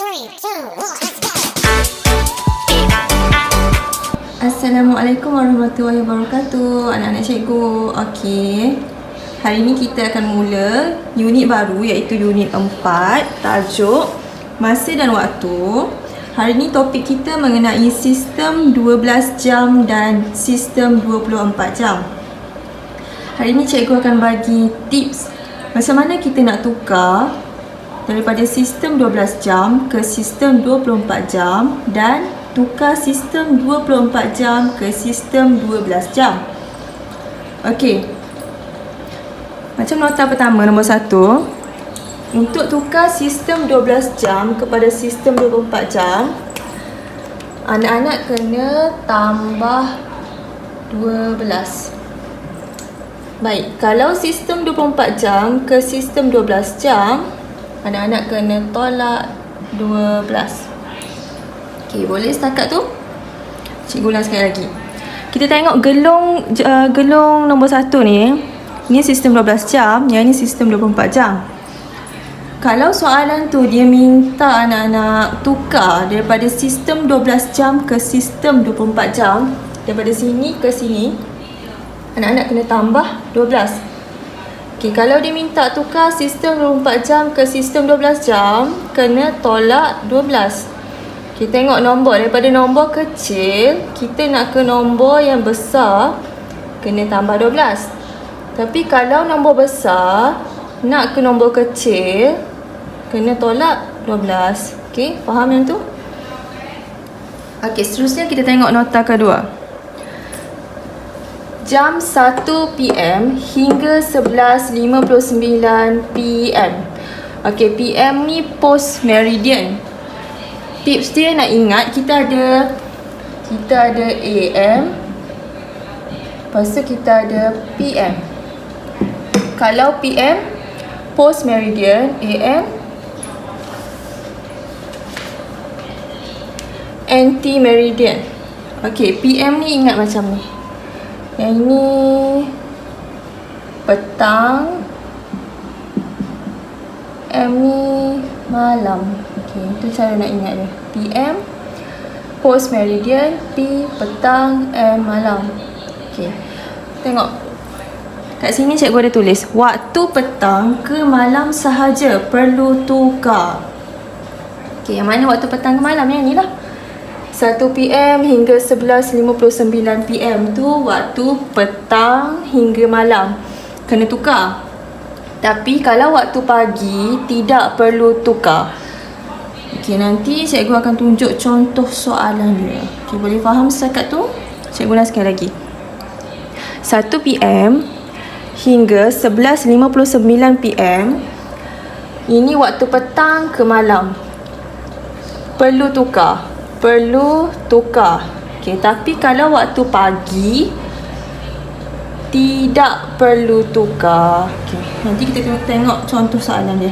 3, 2, 1, let's go. Assalamualaikum warahmatullahi wabarakatuh, anak-anak cikgu. Okey, hari ini kita akan mula unit baru iaitu unit 4, tajuk masa dan waktu. Hari ini topik kita mengenai sistem 12 jam dan sistem 24 jam. Hari ini cikgu akan bagi tips macam mana kita nak tukar daripada sistem 12 jam ke sistem 24 jam dan tukar sistem 24 jam ke sistem 12 jam. Okey. Macam nota pertama, nombor 1. Untuk tukar sistem 12 jam kepada sistem 24 jam, anak-anak kena tambah 12. Baik, kalau sistem 24 jam ke sistem 12 jam, anak-anak kena tolak 12. Okey, boleh setakat tu? Cikgu ulang sekali lagi. Kita tengok gelong nombor 1 ni. Ni sistem 12 jam, yang ni sistem 24 jam. Kalau soalan tu dia minta anak-anak tukar daripada sistem 12 jam ke sistem 24 jam, daripada sini ke sini, anak-anak kena tambah 12. Okay, kalau dia minta tukar sistem 24 jam ke sistem 12 jam, kena tolak 12. Okay, tengok nombor. Daripada nombor kecil, kita nak ke nombor yang besar, kena tambah 12. Tapi kalau nombor besar, nak ke nombor kecil, kena tolak 12. Okay, faham yang tu? Okay, seterusnya kita tengok nota kedua. Jam 1 PM hingga 11.59 PM. Okey, PM ni post meridian. Tips dia nak ingat kita ada AM, lepas tu kita ada PM. Kalau PM post meridian, AM anti meridian. Okey, PM ni ingat macam ni. Yang ni petang, M ni malam. Okay, itu cara nak ingat dia. PM post meridian, P petang, M malam. Okay, tengok kat sini cikgu ada tulis waktu petang ke malam sahaja perlu tukar. Okay, yang mana waktu petang ke malam? Yang ni lah. 1 PM hingga 11.59 PM tu waktu petang hingga malam, kena tukar. Tapi kalau waktu pagi tidak perlu tukar. Okey, nanti cikgu akan tunjuk contoh soalan dia. Okey, boleh faham setakat tu? Cikgu ulang sekali lagi. 1 PM hingga 11.59 PM, ini waktu petang ke malam, perlu tukar. Okey, tapi kalau waktu pagi tidak perlu tukar. Okey, nanti kita tengok contoh soalan dia.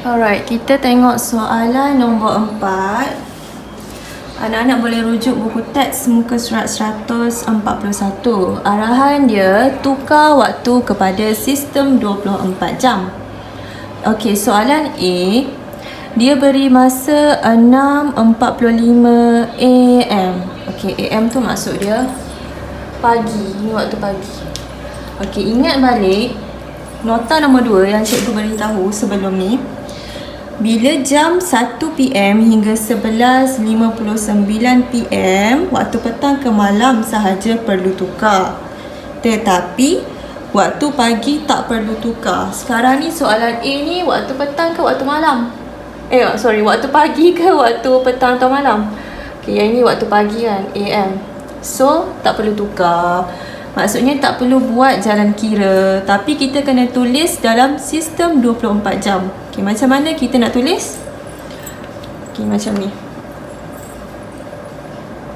Alright, kita tengok soalan nombor 4. Anak-anak boleh rujuk buku teks muka surat 141. Arahan dia tukar waktu kepada sistem 24 jam. Okey, soalan A. Dia beri masa 6.45 AM. Okey, AM tu maksud dia pagi. Ni waktu pagi. Okey, ingat balik nota nombor 2 yang cikgu beritahu sebelum ni. Bila jam 1 PM hingga 11.59 PM, waktu petang ke malam sahaja perlu tukar. Tetapi waktu pagi tak perlu tukar. Sekarang ni soalan A ni waktu petang ke waktu malam? Waktu pagi ke waktu petang atau malam? Okay, yang ni waktu pagi kan, AM. So, tak perlu tukar. Maksudnya tak perlu buat jalan kira. Tapi kita kena tulis dalam sistem 24 jam. Okay, macam mana kita nak tulis? Okay, macam ni.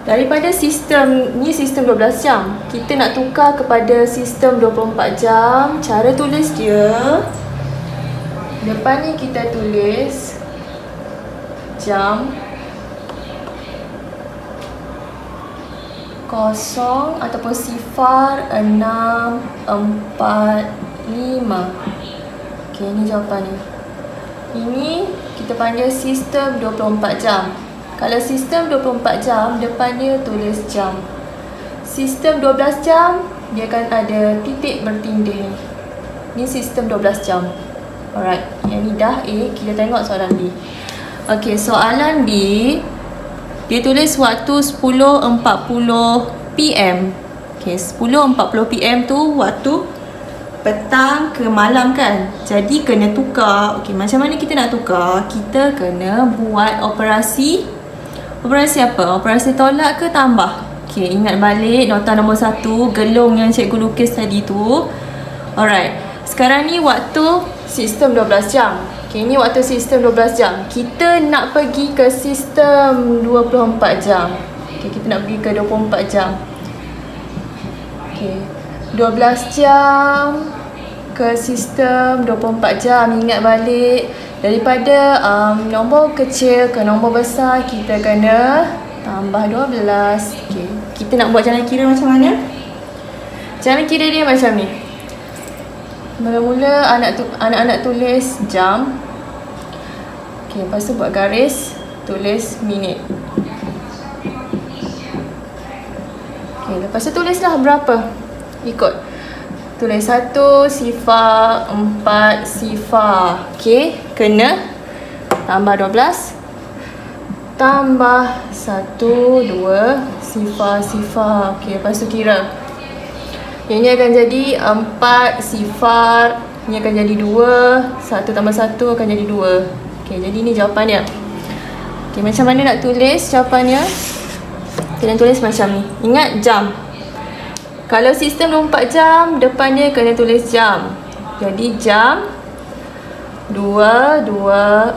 Daripada sistem, ni sistem 12 jam. Kita nak tukar kepada sistem 24 jam. Cara tulis dia, depan ni kita tulis jam kosong ataupun sifar 6.45. Okey, ini jawapannya. Ini kita panggil sistem 24 jam. Kalau sistem 24 jam, depan dia tulis jam. Sistem 12 jam, dia akan ada titik bertindih. Ni sistem 12 jam. Alright, yang ni dah A. Kita tengok soalan B. Okay, soalan B, dia tulis waktu 10.40 PM. Okay, 10.40 PM tu waktu petang ke malam kan. Jadi kena tukar. Okay, macam mana kita nak tukar? Kita kena buat operasi. Operasi apa? Operasi tolak ke tambah? Okay, ingat balik nota nombor 1, gelung yang cikgu lukis tadi tu. Alright, sekarang ni waktu sistem 12 jam. Okay, ni waktu sistem 12 jam. Kita nak pergi ke sistem 24 jam. Okay, kita nak pergi ke 24 jam. Okay, 12 jam ke sistem 24 jam. Ingat balik, daripada nombor kecil ke nombor besar, kita kena tambah 12. Okay, kita nak buat jalan kira macam mana? Jalan kira dia macam ni. Mula-mula anak-anak tulis jam. Okay, lepas tu buat garis, tulis minit. Okay, lepas tu tulislah berapa. Ikut. Tulis 1 sifar, 4 sifar. Okay, kena tambah 12. Tambah 1, 2 sifar. Okay, lepas tu kira. Yang ni akan jadi 4 sifar. Ni akan jadi 2. 1 tambah 1 akan jadi 2. Okay, jadi ni jawapannya. Okay, macam mana nak tulis jawapannya? Kita tulis macam ni. Ingat jam. Kalau sistem 24 jam, depan dia kena tulis jam. Jadi jam 2, 2,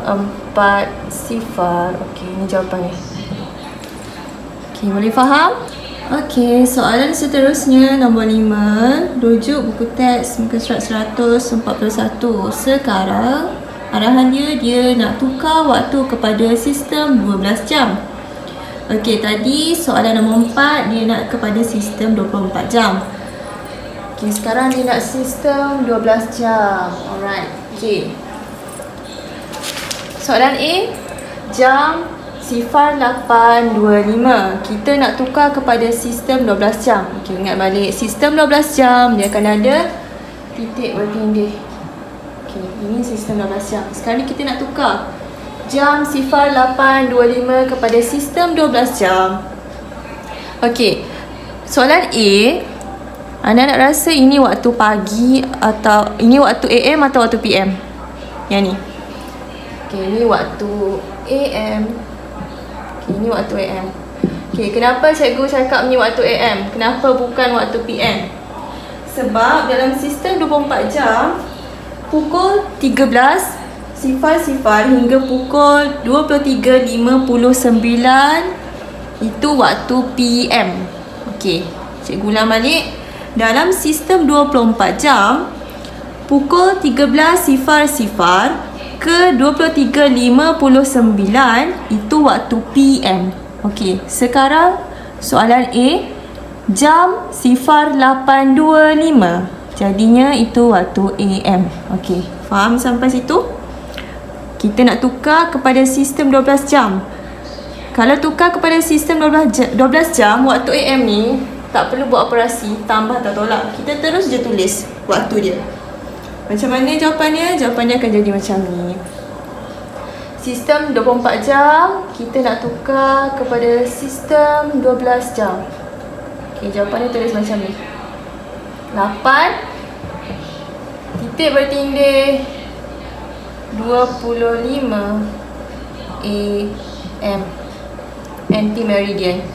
4 sifar. Okay, ni jawapannya. Okay, boleh faham? Okay, soalan seterusnya nombor 5. Rujuk buku teks muka surat 141. Sekarang arahan dia nak tukar waktu kepada sistem 12 jam. Okay, tadi soalan nombor 4 dia nak kepada sistem 24 jam. Okay, sekarang dia nak sistem 12 jam. Alright, okay. Soalan A, jam sifar 8.25. Kita nak tukar kepada sistem 12 jam. Okay, ingat balik. Sistem 12 jam, dia akan ada titik bertindih. Okay, ini sistem 12 jam. Sekarang ni kita nak tukar jam sifar 8.25 kepada sistem 12 jam. Okay, soalan A, anda nak rasa ini waktu pagi atau ini waktu AM atau waktu PM? Yang ni. Okay, ini waktu AM. Ini waktu AM. Okay, kenapa cikgu cakap ni waktu AM? Kenapa bukan waktu PM? Sebab dalam sistem 24 jam, pukul 13 sifar hingga pukul 23.59 itu waktu PM. Okay, cikgu ulang balik. Dalam sistem 24 jam, pukul 13 sifar ke 23.59 itu waktu PM. Okey, sekarang soalan A, jam sifar 8.25. Jadinya itu waktu AM. Okey, faham sampai situ? Kita nak tukar kepada sistem 12 jam. Kalau tukar kepada sistem 12 jam, waktu AM ni tak perlu buat operasi tambah atau tolak. Kita terus je tulis waktu dia. Macam mana jawapannya? Jawapannya akan jadi macam ni. Sistem 24 jam, kita nak tukar kepada sistem 12 jam. Okay, jawapannya tulis macam ni. 8 titik bertindih 25 AM anti-meridian.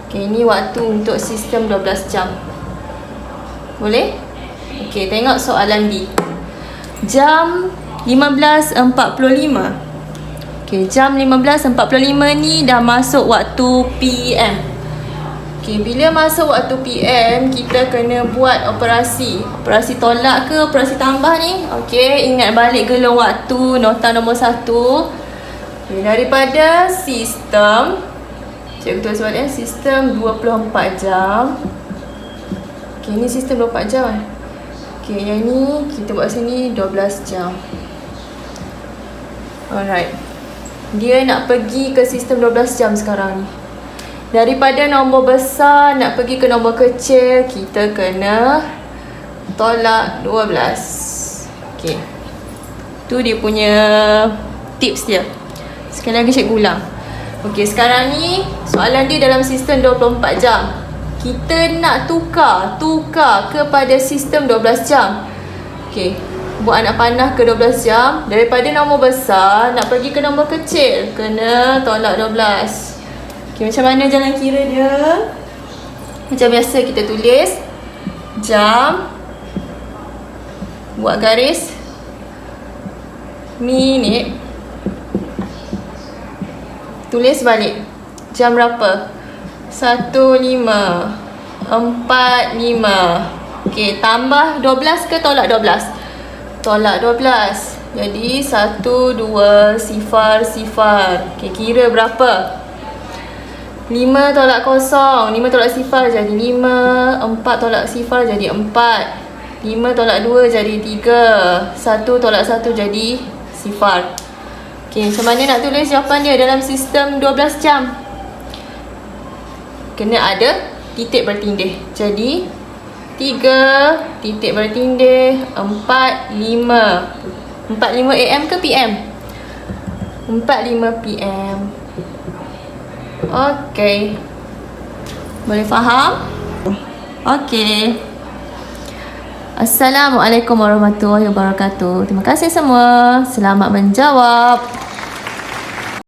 Okay, ini waktu untuk sistem 12 jam. Boleh? Okay, tengok soalan B. Jam 15.45. Okay, jam 15.45 ni dah masuk waktu PM. Okay, bila masuk waktu PM, kita kena buat operasi. Operasi tolak ke operasi tambah ni? Okay, ingat balik gelung waktu, nota nombor 1. Okay, daripada sistem, cikgu tulis balik, sistem 24 jam. Okay, ni sistem 24 jam kan? Okay, yang ni kita buat sini 12 jam. Alright. Dia nak pergi ke sistem 12 jam sekarang ni. Daripada nombor besar nak pergi ke nombor kecil, kita kena tolak 12. Okay. Tu dia punya tips dia. Sekali lagi cikgu ulang. Okay, sekarang ni soalan dia dalam sistem 24 jam. Kita nak tukar kepada sistem 12 jam. Okay, buat anak panah ke 12 jam. Daripada nombor besar nak pergi ke nombor kecil, kena tolak 12. Okay, macam mana jalan kira dia? Macam biasa kita tulis jam, buat garis, minit, tulis balik jam berapa? 15:45. Okay, tambah 12 ke tolak 12? Tolak 12. Jadi 1200. Okay, kira berapa? 5 tolak 0, 5 tolak 0 jadi 5, 4 tolak 0 jadi 4, 5 tolak 2 jadi 3, 1 tolak 1 jadi 0. Okay, macam mana nak tulis jawapan dia dalam sistem 12 jam? Kena ada titik bertindih. Jadi 3 titik bertindih 45. 45 AM ke PM? 45 PM. Okay, boleh faham? Okay. Assalamualaikum warahmatullahi wabarakatuh. Terima kasih semua. Selamat menjawab.